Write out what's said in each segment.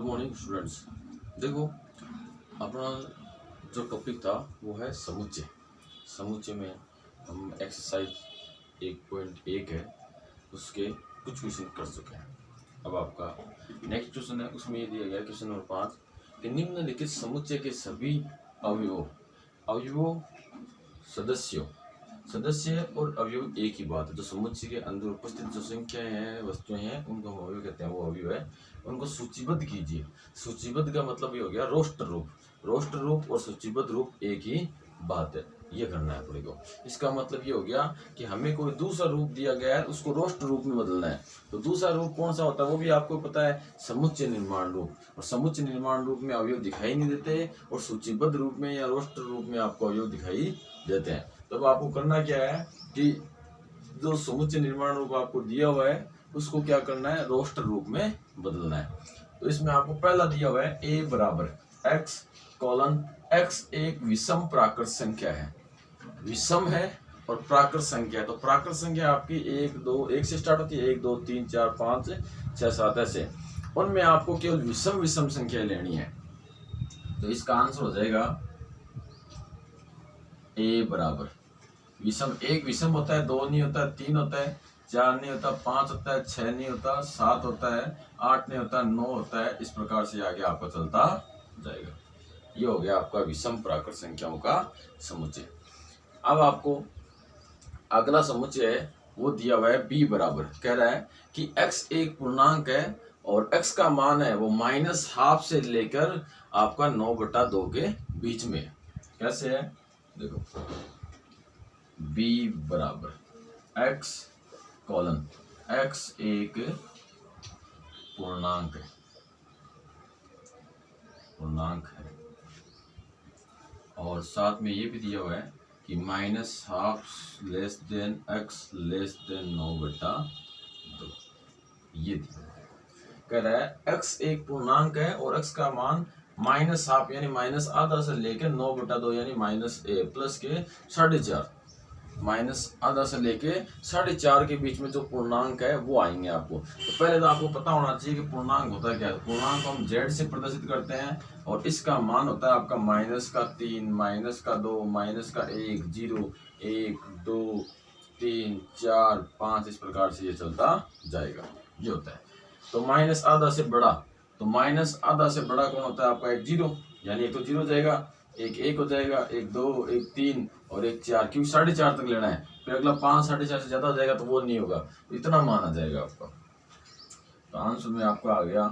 Morning students. देखो, अपना जो टॉपिक था वो है समुच्चय। समुच्चय में हम एक्सरसाइज 1.1 है उसके कुछ क्वेश्चन कर चुके हैं। अब आपका नेक्स्ट क्वेश्चन है, उसमें ये दिया गया क्वेश्चन नंबर 5 कि निम्नलिखित समुच्चय के सभी अवयवों सदस्य और अवयव एक ही बात है। जो समुच्चय के अंदर उपस्थित जो संख्याएं हैं, वस्तुएं हैं, उनको हम अवयव कहते हैं, वो अवयव है। उनको सूचीबद्ध कीजिए। सूचीबद्ध का मतलब ये हो गया रोस्टर रूप। रोस्टर रूप और सूचीबद्ध रूप एक ही बात है, ये करना है अपने को। इसका मतलब ये हो गया कि हमें कोई दूसरा रूप दिया गया है, उसको रोस्टर रूप में बदलना है। तो दूसरा रूप कौन सा होता है वो भी आपको पता है, समुच्चय निर्माण रूप। और समुच्चय निर्माण रूप में अवयव दिखाई नहीं देते और सूचीबद्ध रूप में या रोस्टर रूप में आपको अवयव दिखाई देते हैं। तब आपको करना क्या है कि जो समुच्चय निर्माण रूप आपको दिया हुआ है उसको क्या करना है, रोस्टर रूप में बदलना है। तो इसमें आपको पहला दिया हुआ है a बराबर x कोलन x एक विषम प्राकृत संख्या है। विषम है और प्राकृत संख्या है। तो प्राकृत संख्या आपकी 1 से स्टार्ट होती है, 1 2 3 4 5 6 7 ऐसे। उनमें आपको केवल विषम संख्या लेनी है। तो इसका आंसर हो जाएगा a बराबर एक विषम होता है, 2 नहीं होता, 3 होता है, 4 नहीं होता, 5 होता है, 6 नहीं होता, 7 होता है, 8 नहीं होता, 9 होता है। इस प्रकार से आगे आपका चलता जाएगा। ये हो गया आपका विषम प्राकृत संख्याओं का समुच्चय। अब आपको अगला समुच्चय है वो दिया हुआ है b बराबर, कह रहा है कि x एक पूर्णांक है और x का मान है वो -12 से लेकर आपका 9/2 के बीच में। कैसे है देखो, b बराबर x कोलन x एक पूर्णांक है और साथ में ये भी दिया हुआ है कि -12 less than x less than 9/2। ये कह रहा है x एक पूर्णांक है और x का मान -12 यानी -आधा से लेकर 9/2 यानी प्लस के 4.5 -आधा से लेके 4.5 के बीच में जो पूर्णांक है वो आएंगे आपको। तो पहले तो आपको पता होना चाहिए कि पूर्णांक होता है क्या। पूर्णांक हम z से प्रदर्शित करते हैं और इसका मान होता है आपका -3 -2 -1 0 1 2 3 4 5 इस प्रकार से ये चलता जाएगा। ये होता है। तो -आधा से बड़ा, तो -आधा से बड़ा कौन होता है आपका, 1 0 यानी एक तो 0 हो जाएगा, एक 1 हो जाएगा, एक 2 एक 3 और एक 4, क्योंकि 4.5 तक लेना है। फिर अगला 5 4.5 से ज्यादा हो जाएगा तो वो नहीं होगा, इतना मान आ जाएगा आपका। तो आंसर में आपका आ गया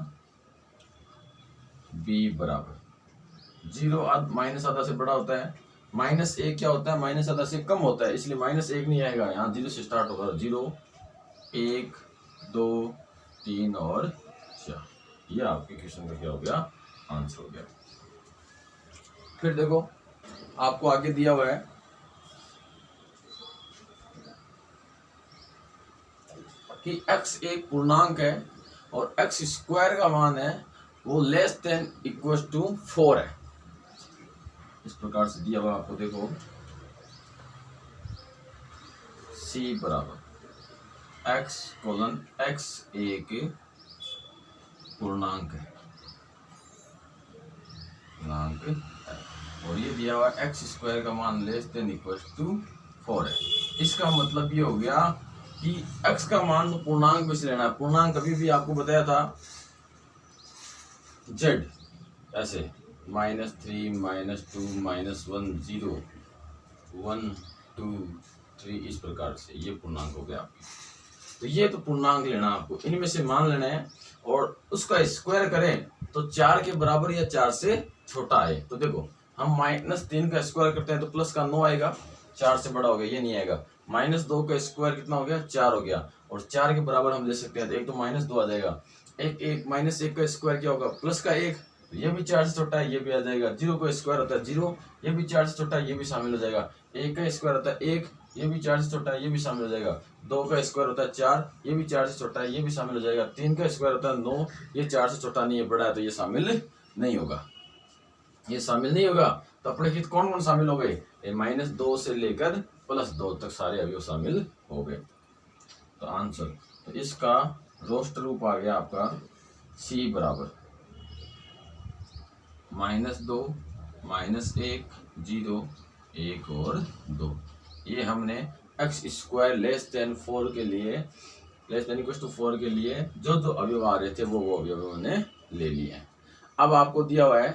b बराबर 0 -आधा से बड़ा होता है। -1 क्या होता है, -आधा से कम होता है, इसलिए -1 नहीं आएगा, यहाँ 0 से स्टार्ट होगा। 0 1 2 3 और 4। ये आपके क्वेश्चन का क्या हो गया, आंसर हो गया। फिर देखो आपको आगे दिया हुआ है कि x एक पूर्णांक है और x स्क्वायर का मान है वो लेस देन इक्वल टू 4 है। इस प्रकार से दिया हुआ आपको, देखो c बराबर x कोलन x एक पूर्णांक है और ये दिया हुआ x स्क्वायर का मान लेस देन इक्वल टू 4 है। इसका मतलब ये हो गया कि x का मान तो पूर्णांक में से लेना है। पूर्णांक कभी भी आपको बताया था z ऐसे -3 -2 -1 0 1 2 3 इस प्रकार से ये पूर्णांक हो गया आपकी। तो ये तो पूर्णांक लेना आपको, इनमें से मान लेना है और उसका स्क्वायर करें तो 4 के बराबर या 4 से छोटा आए। तो देखो हम -3 का स्क्वायर करते हैं तो प्लस का 9 आएगा, 4 से बड़ा हो गया, ये नहीं आएगा। -2 का स्क्वायर कितना हो गया, 4 हो गया और 4 के बराबर हम ले सकते हैं तो एक तो -2 आ जाएगा। -1 का स्क्वायर क्या होगा, प्लस का 1, ये भी 4 से छोटा है, ये भी आ जाएगा। 0 का स्क्वायर होता है 0, ये भी 4 से छोटा है, ये भी शामिल हो जाएगा। 1 का स्क्वायर होता है 1, ये भी 4 से छोटा है, ये भी शामिल हो जाएगा। 2 का स्क्वायर होता है 4, ये भी 4 से छोटा है, ये भी शामिल हो जाएगा। 3 का स्क्वायर होता है 9, ये 4 से छोटा नहीं है, बड़ा है, तो ये शामिल नहीं होगा। ये शामिल नहीं होगा तो अपने हित कौन कौन शामिल हो गए, -2 से लेकर +2 तक सारे अवयव शामिल हो गए। तो आंसर, तो इसका रोस्टर रूप आ गया आपका c बराबर -2 -1 0 1 और 2। ये हमने x² लेस देन 4 के लिए लेस देन इक्वल टू 4 के लिए जो जो अवयव आ रहे थे वो अवयव हमने ले लिए हैं। अब आपको दिया हुआ है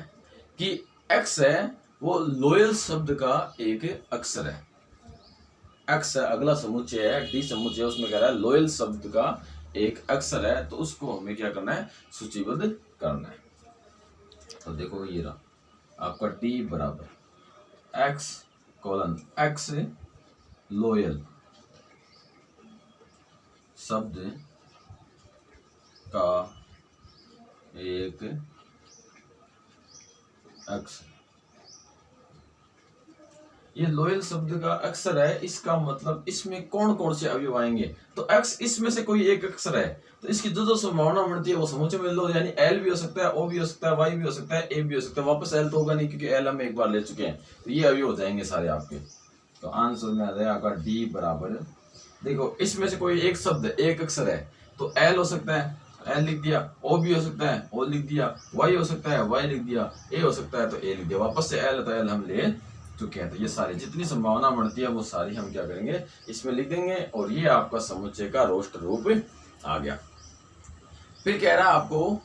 कि x है वो लोयल शब्द का एक अक्षर है। x है अगला समुच्चय है, डी समुच्चय, उसमें कह रहा है लोयल शब्द का एक अक्षर है, तो उसको हमें क्या करना है, सूचीबद्ध करना है। तो देखो ये रहा आपका डी बराबर x लोयल शब्द का एक अक्षर। ये लोयल शब्द का अक्षर है, इसका मतलब इसमें कौन कौन से अवयव आएंगे, तो x इसमें से कोई एक अक्षर है, तो इसकी जो जो संभावना बनती है वो समुच्चय में लो, यानी l भी हो सकता है, o भी हो सकता है, y भी हो सकता है, a भी हो सकता है। वापस l तो होगा नहीं क्योंकि l हम एक बार ले चुके हैं, तो ये अवयव हो जाएंगे सारे आपके। तो आंसर में आ जाएगा आपका डी बराबर, देखो इसमें से कोई एक शब्द एक अक्षर है, तो l हो सकता है, l लिख दिया, o भी हो सकता है, o लिख दिया, y हो सकता है, y लिख दिया, a हो सकता है तो a लिख दिया। वापस से l तो l हम ले चुके हैं। तो ये सारी जितनी संभावना बढ़ती है वो सारी हम क्या करेंगे, इसमें लिख देंगे, और ये आपका समुच्चय का रोस्ट रूप आ गया। फिर कह रहा है आपको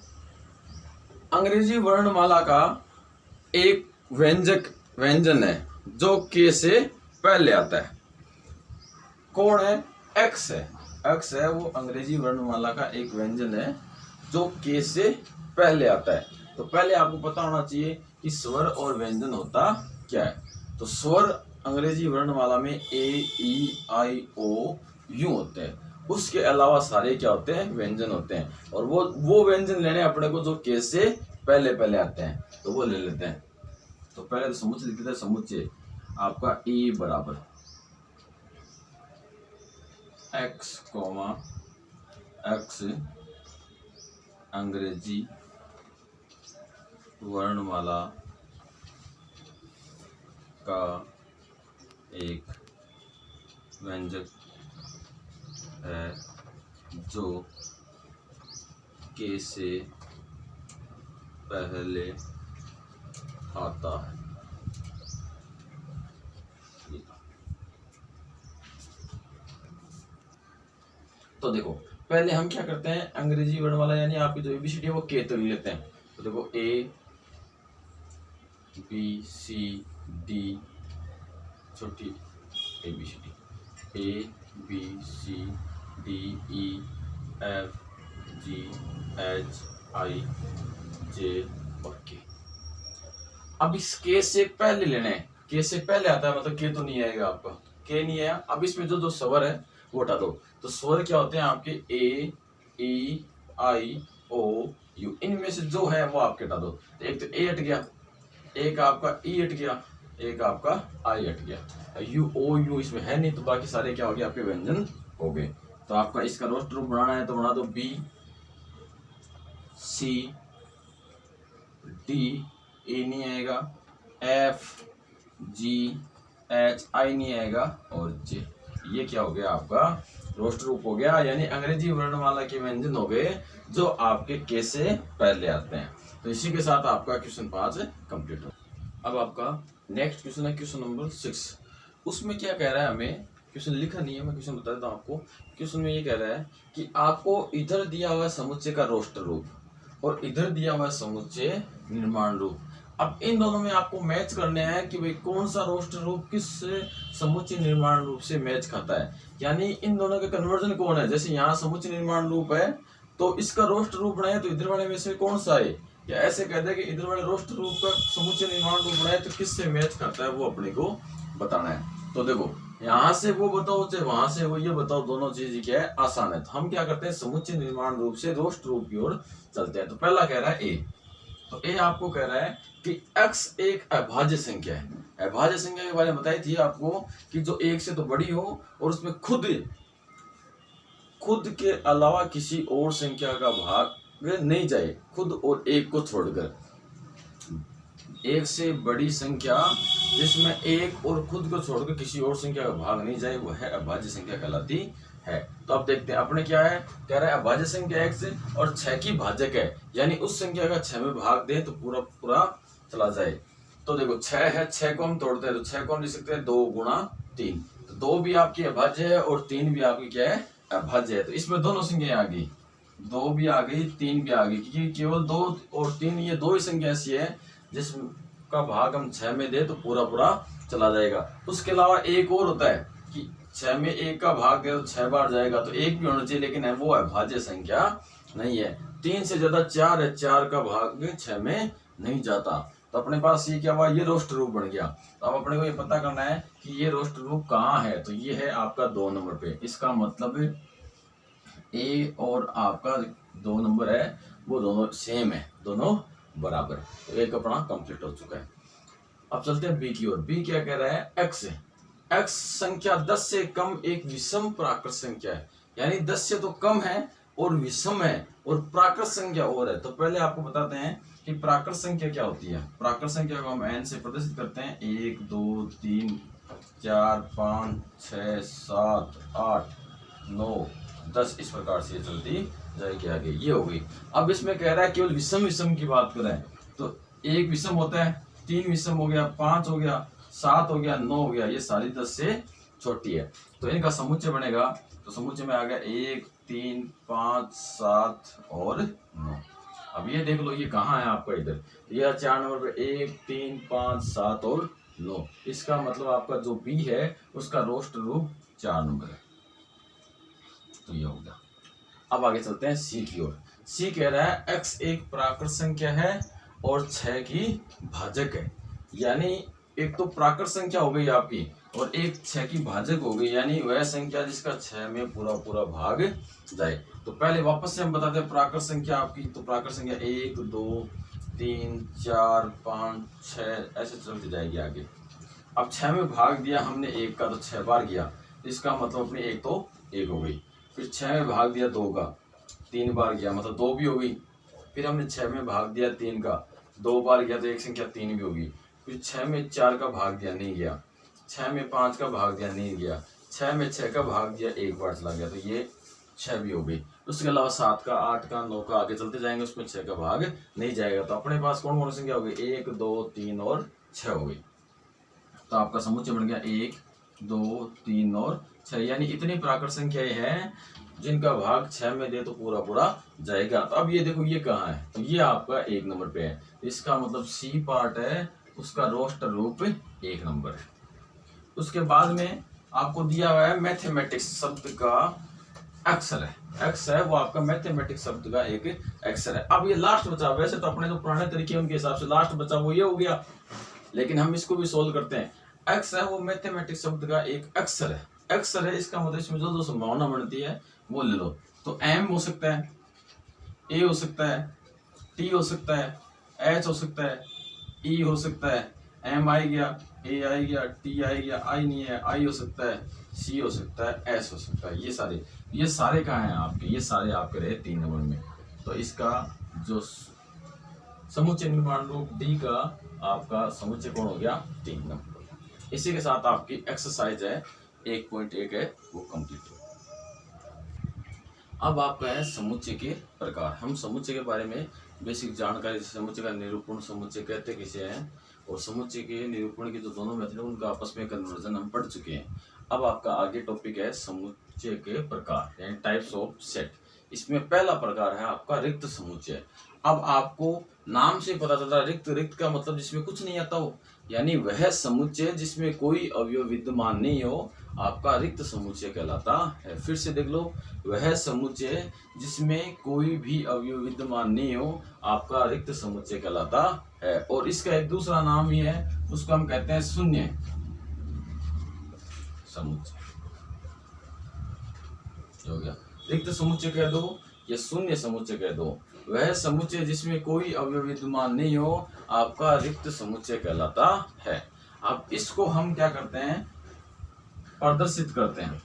अंग्रेजी वर्णमाला का एक व्यंजन है जो के से पहले आता है। कौन है, एक्स है। एक्स है वो अंग्रेजी वर्णमाला का एक व्यंजन है जो के से पहले आता है। तो पहले आपको पता होना चाहिए कि स्वर और व्यंजन होता क्या है। तो स्वर अंग्रेजी वर्णमाला में ए ई आई ओ यू होते हैं, उसके अलावा सारे क्या होते हैं, व्यंजन होते हैं, और वो व्यंजन लेने अपने को जो के से पहले आते हैं, तो वो ले लेते हैं। तो पहले तो समुच्चय लिख देते हैं। समुच्चय आपका ई बराबर x, x अंग्रेजी वर्णमाला का एक व्यंजक है जो के से पहले आता है। तो देखो पहले हम क्या करते हैं, अंग्रेजी वर्णमाला यानी आपकी जो एबीसीडी है वो के तक लेते हैं। तो देखो ए बी सी डी, छोटी ABCD, A B C D E F G H I J और के। अब इस के से पहले लेना है, के से पहले आता है मतलब के तो नहीं आएगा आपका, के नहीं आया। अब इसमें जो स्वर है वो हटा दो। तो स्वर क्या होते हैं आपके, ए ई आई ओ यू, इनमें से जो है वो आपके हटा दो। तो एक तो ए हट गया, एक आपका ई हट गया, एक आपका आई हट गया, यू ओ यू इसमें है नहीं, तो बाकी सारे क्या हो गए आपके व्यंजन हो गए। तो आपका इसका रोस्ट रूप बनाना है तो बना दो बी सी डी, ए नहीं आएगा, एफ जी एच आई नहीं आएगा, और जे। ये क्या हो गया आपका रोस्ट रूप हो गया, यानी अंग्रेजी वर्णमाला के व्यंजन हो गए जो आपके के से पहले आते हैं। तो इसी के साथ आपका क्वेश्चन 5 कंप्लीट हो। अब आपका नेक्स्ट क्वेश्चन है क्वेश्चन नंबर 6। उसमें क्या कह रहा है, हमें क्वेश्चन लिखा नहीं है, मैं क्वेश्चन बता देता हूँ आपको। क्वेश्चन में ये कह रहा है कि आपको इधर दिया हुआ समुच्चय का रोस्ट रूप और इधर दिया हुआ समुच्चय निर्माण रूप। अब इन दोनों में आपको मैच करने हैं कि भाई कौन सा रोस्ट रूप किस समुच्चय निर्माण रूप से मैच खाता है, यानी इन दोनों का कन्वर्जन कौन है। जैसे यहाँ समुच्चय निर्माण रूप है तो इसका रोस्ट रूप बनाए तो इधर वाले में से कौन सा है, या ऐसे कहते हैं कि इधर वाले रोस्ट रूप का समुच्चय निर्माण रूप बनाए तो किससे मैच करता है, वो अपने को बताना है। तो देखो यहाँ से वो बताओ चाहे वहां से वो ये बताओ, दोनों चीज क्या है, आसान है। तो हम क्या करते हैं, समुच्चय निर्माण रूप से रोस्ट रूप की ओर चलते हैं। तो पहला कह रहा है ए, तो ए आपको कह रहा है कि x एक अभाज्य संख्या है। अभाज्य संख्या के बारे में बताई थी आपको कि जो एक से तो बड़ी हो और उसमें खुद के अलावा किसी और संख्या का भाग नहीं जाए, खुद और एक को छोड़कर। एक से बड़ी संख्या जिसमें एक और खुद को छोड़कर किसी और संख्या का भाग नहीं जाए, वो है अभाज्य संख्या कहलाती है। तो अब देखते हैं अपने क्या है, कह रहा है अभाज्य संख्या x और 6 की भाजक है, यानी उस संख्या का 6 में भाग दे तो पूरा चला जाए। तो देखो 6 है, 6 को हम तोड़ते हैं तो 6 को हम लिख सकते हैं 2 गुणा 3। तो 2 भी आपकी अभाज्य है और 3 भी आपकी क्या है, अभाज्य है। तो इसमें दोनों संख्याएं आ गई, 2 भी आ गई 3 भी आ गई, क्योंकि केवल 2 और 3 ये दो ही संख्या ऐसी है जिसका भाग हम 6 में दे तो पूरा पूरा चला जाएगा। उसके अलावा एक और होता है कि 6 में 1 का भाग दे तो 6 बार जाएगा, तो 1 भी होना चाहिए, लेकिन वो अभाज्य संख्या नहीं है। 3 से ज्यादा 4 है, 4 का भाग 6 में नहीं जाता। तो अपने पास ये क्या हुआ, ये रोस्ट रूप बन गया। तो अब अपने को ये पता करना है कि ये रोस्ट रूप कहाँ है। तो ये है आपका 2 नंबर पे। इसका मतलब ए और आपका 2 नंबर है वो दोनों सेम है, दोनों बराबर। तो एक अपना कंप्लीट हो चुका है। अब चलते हैं बी की ओर। बी क्या कह रहा है, एक्स है। एक्स संख्या 10 से कम एक विषम प्राकृत संख्या है, यानी 10 से तो कम है और विषम है और प्राकृत संख्या और है। तो पहले आपको बताते हैं कि प्राकृत संख्या क्या होती है। प्राकृत संख्या को हम n से प्रदर्शित करते हैं, 1 2 3 4 5 6 7 8 9 10, इस प्रकार से चलती जाएगी आगे। ये हो गई। अब इसमें कह रहा है केवल विषम विषम की बात करें तो 1 विषम होता है, 3 विषम हो गया, 5 हो गया, 7 हो गया, 9 हो गया, ये सारी 10 से छोटी है। तो इनका समुच्चय बनेगा, तो समुच्चय में आ गया 1 3 5 7 और 9। अब ये देख लो ये कहाँ है आपका, इधर यह 4 नंबर पे 1 3 5 7 और 9। इसका मतलब आपका जो बी है उसका रोस्ट रूप 4 नंबर है। तो ये हो गया। अब आगे चलते हैं सी की ओर। सी कह रहा है x एक प्राकृत संख्या है और 6 की भाजक है, यानी एक तो प्राकृत संख्या हो गई आपकी और एक 6 की भाजक हो गई, यानी वह संख्या जिसका 6 में पूरा पूरा भाग जाए। तो पहले वापस से हम बताते हैं प्राकृत संख्या आपकी। तो प्राकृत संख्या 1 2 3 4 5 6 ऐसे चलती जाएगी आगे। अब 6 में भाग दिया हमने 1 का तो 6 बार गया, इसका मतलब अपनी 1 तो 1 हो गई। फिर 6 में भाग दिया 2 का, 3 बार गया, मतलब 2 भी हो गई। फिर हमने 6 में भाग दिया 3 का, 2 बार गया तो एक संख्या 3 भी होगी। फिर 6 में 4 का भाग दिया, नहीं गया। 6 में 5 का भाग दिया, नहीं गया। 6 में 6 का भाग दिया, 1 बार चला गया, तो ये 6 भी हो गई। उसके अलावा 7 का, 8 का, 9 का आगे चलते जाएंगे, उसमें 6 का भाग नहीं जाएगा। तो अपने पास कौन कौन संख्या हो गई, 1 2 3 और 6 हो गई। तो आपका समुच्चय बन गया 1 2 3 और 6, यानी इतनी प्राकृत संख्याएं हैं जिनका भाग 6 में दे तो पूरा पूरा जाएगा। तो अब ये देखो ये कहाँ है, तो ये आपका 1 नंबर पे है। इसका मतलब सी पार्ट है, उसका रोस्ट रूप 1 नंबर है। उसके बाद में आपको दिया हुआ है मैथमेटिक्स शब्द का अक्षर है, एक्स है वो आपका मैथमेटिक्स शब्द का एक अक्षर है। अब ये लास्ट बचा, वैसे तो अपने जो पुराने तरीके उनके हिसाब से लास्ट बचा वो ये हो गया, लेकिन हम इसको भी सोल्व करते हैं। एक्स है वो मैथमेटिक्स शब्द का एक अक्षर है, अक्षर है, इसका मतलब इसमें जो संभावना बनती है वो ले लो। तो एम हो सकता है, ए हो सकता है, टी हो सकता है, एच हो सकता है, ई हो सकता है, एम आई गया, ए आई गया, टी आई गया, आई नहीं है, आई हो सकता है, सी हो सकता है, एस हो सकता है। ये सारे कहाँ हैं आपके, ये सारे आपके रहे 3 नंबर में। तो इसका जो समुच्चय निर्माण रूप डी का आपका समुच्चय कौन हो गया, 3 नंबर। इसी के साथ आपकी एक्सरसाइज है 1.1 है वो कंप्लीट हो। अब आपका है समुच्चय के प्रकार। हम समुच्चय के बारे में बेसिक जानकारी, समुच्चय का निरूपण समुच्चय कहते किसे हैं और समुच्चय के निरूपण के जो दोनों मेथड उनका आपस में कन्वर्जन हम पढ़ चुके हैं। अब आपका आगे टॉपिक है समुच्चय के प्रकार यानी टाइप्स ऑफ सेट। इसमें पहला प्रकार है आपका रिक्त समुच्चय। अब आपको नाम से पता चलता है रिक्त, रिक्त का मतलब जिसमें कुछ नहीं आता हो, यानी वह समुच्चय जिसमें कोई अवयव विद्यमान नहीं हो आपका रिक्त समुच्चय कहलाता है। फिर से देख लो, वह समुच्चय जिसमें कोई भी अवयव विद्यमान नहीं हो आपका रिक्त समुच्चय कहलाता है। और इसका एक दूसरा नाम ही है, उसको हम कहते हैं शून्य समुच्चय। हो गया, रिक्त समुच्चय कह दो या शून्य समुच्चय कह दो, वह समुच्चय जिसमें कोई अवयव विद्यमान नहीं हो आपका रिक्त समुच्चय कहलाता है। अब इसको हम क्या करते हैं, प्रदर्शित करते हैं,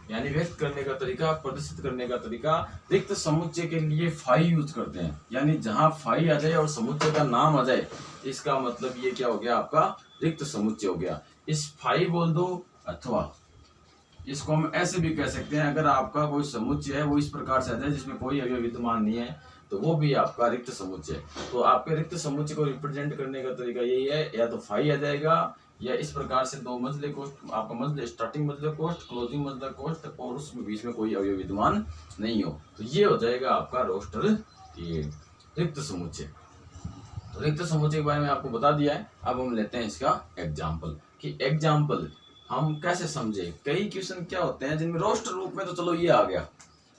यानी व्यक्त करने का तरीका, प्रदर्शित करने का तरीका। रिक्त समुच्चय के लिए फाई यूज करते हैं, यानी जहां फाई आ जाए और समुच्चय का नाम आ जाए इसका मतलब ये क्या हो गया आपका रिक्त समुच्चय हो गया। इस फाई बोल दो, अथवा इसको हम ऐसे भी कह सकते हैं, अगर आपका कोई समुच्चय है वो इस प्रकार से आ जाए जिसमें कोई अवयव विद्यमान नहीं है तो वो भी आपका रिक्त समुच्चय। तो आपके रिक्त समुच्चय को रिप्रेजेंट करने का तरीका यही है, या तो फाई आ जाएगा, या इस प्रकार से दो मंजिले कोष्ठ, आपका मंजिल स्टार्टिंग मंजिला कोष्ठ, क्लोजिंग मंजिला कोष्ठ, और उसमें बीच में कोई अवयव विद्यमान नहीं हो, तो ये हो जाएगा आपका रोस्टर ये रिक्त समुच्चय। तो रिक्त समुच्चय के बारे में आपको बता दिया है। अब हम लेते हैं इसका एग्जाम्पल, कि एग्जाम्पल हम कैसे समझे। कई क्वेश्चन क्या होते हैं जिनमें रोस्टर रूप में तो चलो ये आ गया,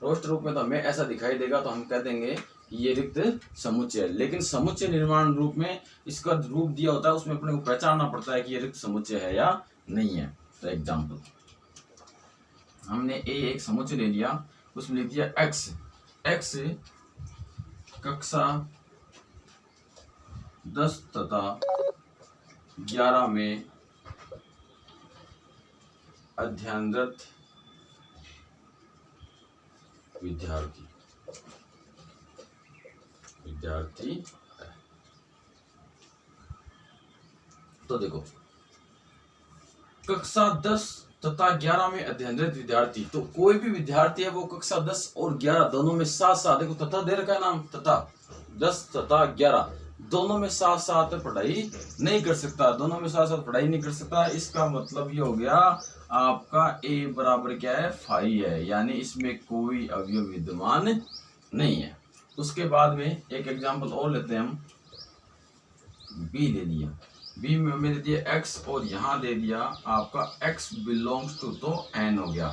रोस्टर रूप में तो हमें ऐसा दिखाई देगा तो हम कह देंगे कि ये रिक्त समुच्चय है, लेकिन समुच्चय निर्माण रूप में इसका रूप दिया होता है, उसमें अपने को पहचानना पड़ता है कि ये रिक्त समुच्चय है या नहीं है। तो एग्जाम्पल, हमने एक समुच्चय ले लिया, उसमें लिख दिया एक्स, एक्स कक्षा 10 तथा 11 में अध्ययनरत विद्यार्थी है। तो देखो, कक्षा 10 तथा 11 में अध्ययनरत विद्यार्थी, तो कोई भी विद्यार्थी है वो कक्षा 10 और 11 दोनों में साथ साथ, देखो तथा दे रखा है नाम, तथा 10 तथा 11 दोनों में साथ साथ पढ़ाई नहीं कर सकता, दोनों में साथ साथ पढ़ाई नहीं कर सकता। इसका मतलब ये हो गया आपका ए बराबर क्या है, फाई है, यानी इसमें कोई अवयव विद्यमान नहीं है। उसके बाद में एक एग्जांपल और लेते हैं हम, बी ले लिया, बी में हमें दे दिया एक्स और यहाँ दे दिया आपका एक्स बिलोंग्स टू, तो एन हो गया,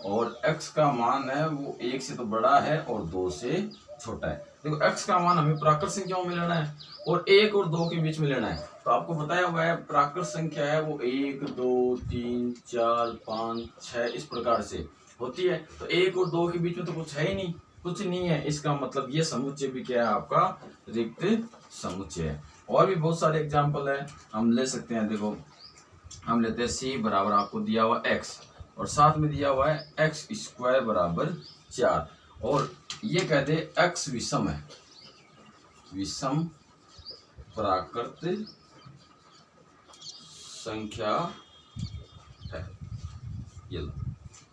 और x का मान है वो 1 से तो बड़ा है और 2 से छोटा है। देखो x का मान हमें प्राकृत संख्याओं में लेना है और 1 और 2 के बीच में लेना है। तो आपको बताया हुआ है प्राकृत संख्या है वो 1 2 3 4 5 6 इस प्रकार से होती है। तो 1 और 2 के बीच में तो कुछ है ही नहीं, कुछ नहीं है, इसका मतलब ये समुच्चय भी क्या है आपका रिक्त समुच्चय है। और भी बहुत सारे एग्जाम्पल है हम ले सकते हैं। देखो हम लेते हैं सी बराबर आपको दिया हुआ x और साथ में दिया हुआ है एक्स स्क्वायर बराबर 4, और ये कहते हैं x विषम है, विषम प्राकृत संख्या है। ये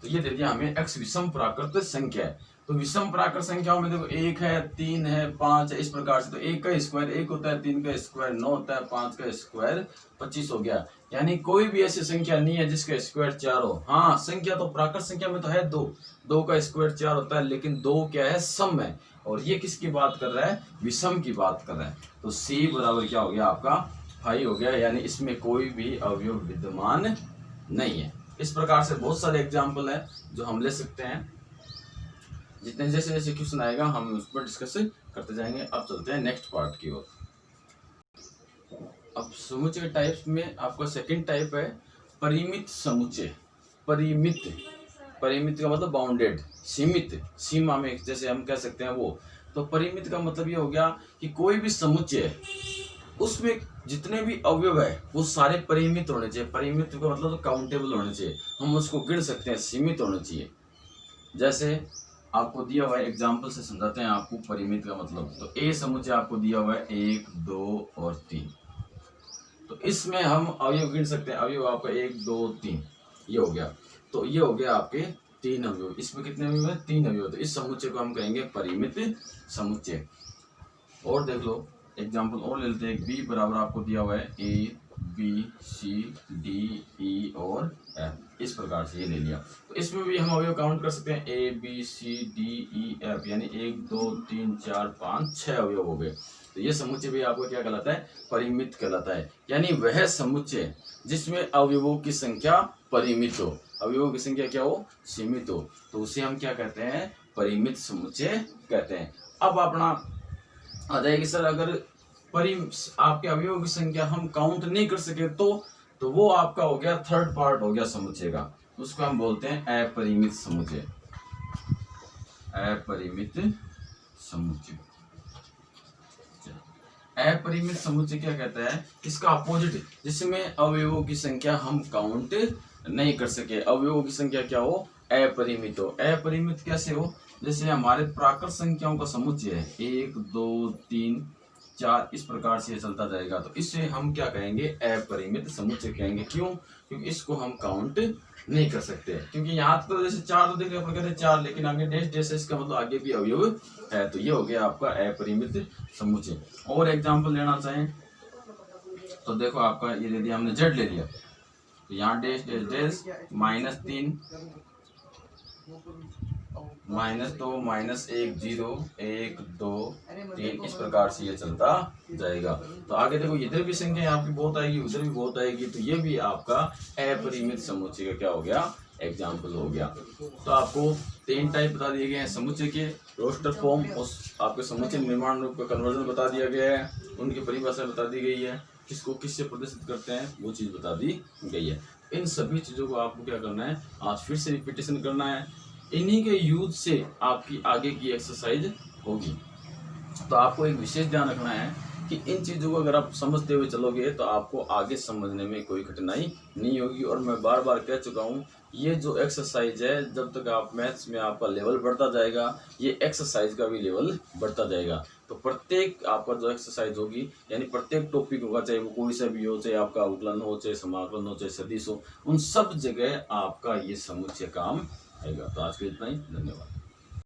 तो ये दे दिया हमें x विषम प्राकृत संख्या है। तो विषम प्राकृत संख्याओं में देखो 1 है 3 है 5 है इस प्रकार से। तो 1 का स्क्वायर 1 होता है, 3 का स्क्वायर 9 होता है, 5 का स्क्वायर 25 हो गया। यानी कोई भी ऐसी संख्या नहीं है जिसका स्क्वायर 4 हो। हाँ संख्या तो प्राकृत संख्या में तो है 2 का स्क्वायर 4 होता है, लेकिन 2 क्या है, सम है। और ये किसकी बात कर रहा है, विषम की बात कर रहा है। तो C बराबर क्या हो गया आपका 5 हो गया, यानी इसमें कोई भी अवयव विद्यमान नहीं है। इस प्रकार से बहुत सारे एग्जाम्पल है जो हम ले सकते हैं। जितने जैसे जैसे क्वेश्चन आएगा हम उस पर डिस्कस करते जाएंगे। अब चलते हैं नेक्स्ट पार्ट की ओर। अब समुच्चय के टाइप्स में आपका सेकंड टाइप है परिमित समुच्चय। परिमित, परिमित का मतलब बाउंडेड, सीमित, सीमा में जैसे हम कह सकते हैं वो। तो परिमित का मतलब ये हो गया कि कोई भी समुच्चय उसमें जितने भी अवयव है वो सारे परिमित होने चाहिए। परिमित का मतलब तो काउंटेबल होने चाहिए, हम उसको गिन सकते हैं, सीमित होने चाहिए। जैसे आपको दिया हुआ है एग्जाम्पल से समझाते हैं आपको परिमित का मतलब। तो ए समुच्चय आपको दिया हुआ है 1 2 और 3। तो इसमें हम अवयव गिन सकते हैं। अवयव आपका 1 2 3 ये हो गया। तो ये हो गया आपके 3 अवयव। इसमें कितने अवयव है, 3 अवयव। तो इस समुच्चय को हम कहेंगे परिमित समुच्चय। और देख लो एग्जाम्पल और ले लेते हैं। बी बराबर आपको दिया हुआ है ए बी सी डी ई और एफ, इस प्रकार से ये ले लिया। तो इसमें भी हम अवयव काउंट कर सकते हैं, A B C D E F, यानी 1 2 3 4 5 6 अवयव हो गए। तो ये समुच्चय भी आपको क्या कहलाता है, परिमित कहलाता है। यानी वह समुच्चय जिसमें अवयवों की संख्या परिमित हो, अवयवों की संख्या क्या हो, सीमित हो, तो उसे हम क्या कहते हैं, परिमित समुच्चय कहते हैं। अब अपना आ जाएगी सर अगर आपके अवयवों की संख्या हम काउंट नहीं कर सके तो वो आपका हो गया थर्ड पार्ट हो गया समुच्चय का, उसको हम बोलते हैं अपरिमित समुच्चय। अपरिमित समुच्चय, अपरिमित समुच्चय क्या कहता है, इसका अपोजिट, जिसमें अवयवों की संख्या हम काउंट नहीं कर सके, अवयवों की संख्या क्या हो, अपरिमित हो। अपरिमित कैसे हो, जैसे हमारे प्राकृत संख्याओं का समुच्चय है 1 2 3 4 इस प्रकार से ये चलता जाएगा। तो इससे हम क्या कहेंगे, अपरिमित समुच्चय कहेंगे। क्यों? क्योंकि इसको हम काउंट नहीं कर सकते, क्योंकि यहाँ तो जैसे 4 तो देखिए अपन कहते हैं 4, लेकिन आगे डैश डैश इसका मतलब आगे भी अवयव है। तो ये हो गया आपका अपरिमित समुच्चय। और एग्जाम्पल लेना चाहें तो देखो आपका ये ले लिया हमने, जेड ले लिया, तो यहाँ डैश डैश डैश -3 -2 -1 0 1 2 3 इस प्रकार से ये चलता जाएगा। तो आगे देखो इधर भी संख्या आपकी बहुत आएगी, उधर भी बहुत आएगी, तो ये भी आपका अपरिमित समुच्चय का क्या हो गया, एग्जाम्पल हो गया। तो आपको 3 टाइप बता दिए गए हैं समुच्चय के, रोस्टर फॉर्म, उस आपके समुच्चय निर्माण रूप का कन्वर्जन बता दिया गया है, उनकी परिभाषा बता दी गई है, किसको किससे प्रदर्शित करते हैं वो चीज़ बता दी गई है। इन सभी चीज़ों को आपको क्या करना है, आज फिर से रिपीटेशन करना है। इन्हीं के यूज से आपकी आगे की एक्सरसाइज होगी। तो आपको एक विशेष ध्यान रखना है कि इन चीज़ों को अगर आप समझते हुए चलोगे तो आपको आगे समझने में कोई कठिनाई नहीं होगी। और मैं बार बार कह चुका हूँ, ये जो एक्सरसाइज है, जब तक आप मैथ्स में आपका लेवल बढ़ता जाएगा, ये एक्सरसाइज का भी लेवल बढ़ता जाएगा। तो प्रत्येक आपका जो एक्सरसाइज होगी, यानी प्रत्येक टॉपिक होगा, चाहे वो कोई सा भी हो, चाहे आपका अवकलन हो, चाहे समाकलन हो, चाहे सदिश हो, उन सब जगह आपका ये समुच्चय काम आएगा। तो आज के इतना ही, धन्यवाद।